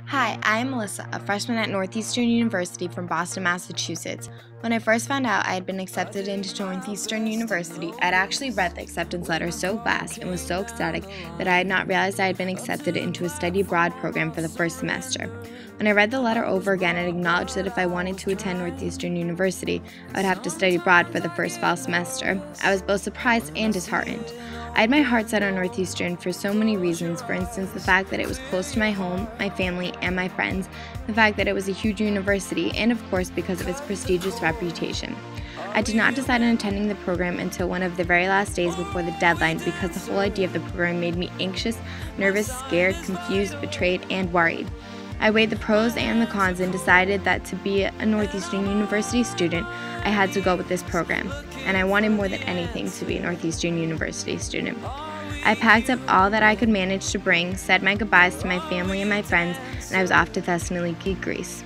Hi, I'm Melissa, a freshman at Northeastern University from Boston, Massachusetts. When I first found out I had been accepted into Northeastern University, I'd actually read the acceptance letter so fast and was so ecstatic that I had not realized I had been accepted into a study abroad program for the first semester. When I read the letter over again, it acknowledged that if I wanted to attend Northeastern University, I would have to study abroad for the first fall semester. I was both surprised and disheartened. I had my heart set on Northeastern for so many reasons. For instance, the fact that it was close to my home, my family, and my friends, the fact that it was a huge university, and of course because of its prestigious reputation. I did not decide on attending the program until one of the very last days before the deadline because the whole idea of the program made me anxious, nervous, scared, confused, betrayed, and worried. I weighed the pros and the cons and decided that to be a Northeastern University student, I had to go with this program, and I wanted more than anything to be a Northeastern University student. I packed up all that I could manage to bring, said my goodbyes to my family and my friends, and I was off to Thessaloniki, Greece.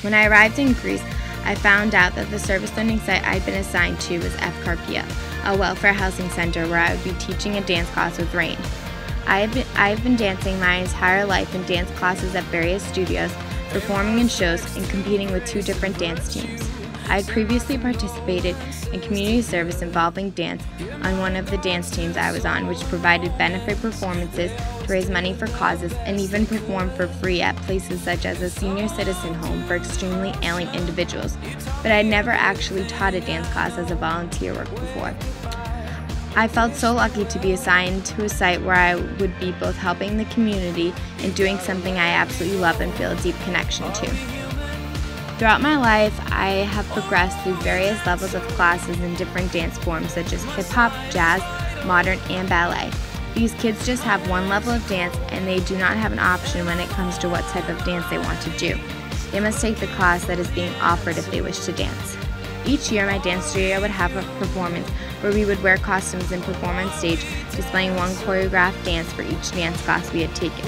When I arrived in Greece, I found out that the service learning site I'd been assigned to was FCARPIA, a welfare housing center where I would be teaching a dance class with Rain. I've been dancing my entire life in dance classes at various studios, performing in shows, and competing with 2 different dance teams. I had previously participated in community service involving dance on one of the dance teams I was on, which provided benefit performances to raise money for causes and even performed for free at places such as a senior citizen home for extremely ailing individuals, but I had never actually taught a dance class as a volunteer work before. I felt so lucky to be assigned to a site where I would be both helping the community and doing something I absolutely love and feel a deep connection to. Throughout my life, I have progressed through various levels of classes in different dance forms such as hip-hop, jazz, modern, and ballet. These kids just have one level of dance and they do not have an option when it comes to what type of dance they want to do. They must take the class that is being offered if they wish to dance. Each year, my dance studio would have a performance where we would wear costumes and perform on stage, displaying one choreographed dance for each dance class we had taken.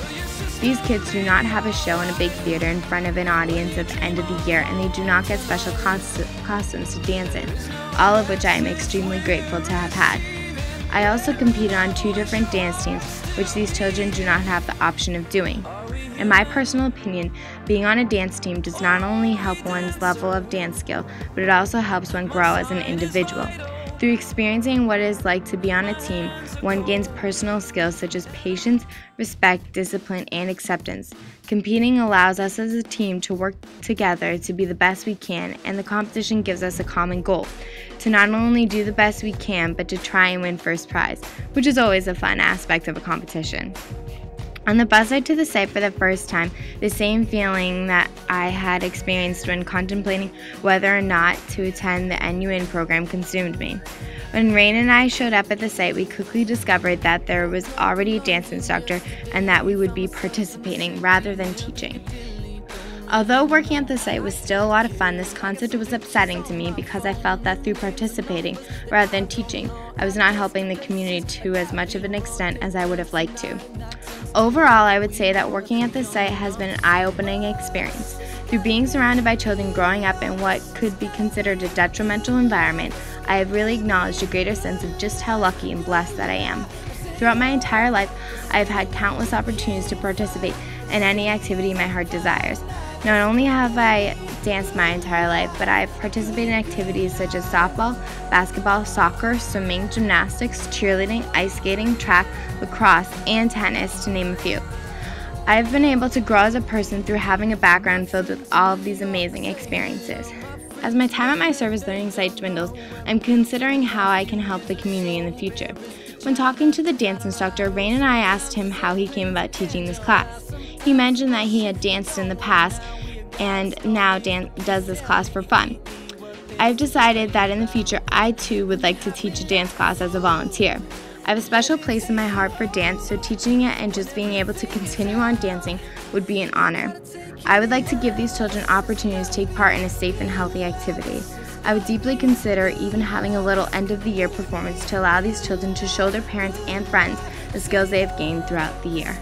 These kids do not have a show in a big theater in front of an audience at the end of the year, and they do not get special costumes to dance in, all of which I am extremely grateful to have had. I also competed on 2 different dance teams, which these children do not have the option of doing. In my personal opinion, being on a dance team does not only help one's level of dance skill, but it also helps one grow as an individual. Through experiencing what it is like to be on a team, one gains personal skills such as patience, respect, discipline, and acceptance. Competing allows us as a team to work together to be the best we can, and the competition gives us a common goal, to not only do the best we can, but to try and win first prize, which is always a fun aspect of a competition. On the bus ride to the site for the first time, the same feeling that I had experienced when contemplating whether or not to attend the NUN program consumed me. When Rain and I showed up at the site, we quickly discovered that there was already a dance instructor and that we would be participating rather than teaching. Although working at the site was still a lot of fun, this concept was upsetting to me because I felt that through participating rather than teaching, I was not helping the community to as much of an extent as I would have liked to. Overall, I would say that working at this site has been an eye-opening experience. Through being surrounded by children growing up in what could be considered a detrimental environment, I have really acknowledged a greater sense of just how lucky and blessed that I am. Throughout my entire life, I have had countless opportunities to participate in any activity my heart desires. Not only have I danced my entire life, but I have participated in activities such as softball, basketball, soccer, swimming, gymnastics, cheerleading, ice skating, track, lacrosse, and tennis, to name a few. I have been able to grow as a person through having a background filled with all of these amazing experiences. As my time at my service learning site dwindles, I'm considering how I can help the community in the future. When talking to the dance instructor, Rain and I asked him how he came about teaching this class. He mentioned that he had danced in the past and now does this class for fun. I've decided that in the future I too would like to teach a dance class as a volunteer. I have a special place in my heart for dance, so teaching it and just being able to continue on dancing would be an honor. I would like to give these children opportunities to take part in a safe and healthy activity. I would deeply consider even having a little end-of-the-year performance to allow these children to show their parents and friends the skills they have gained throughout the year.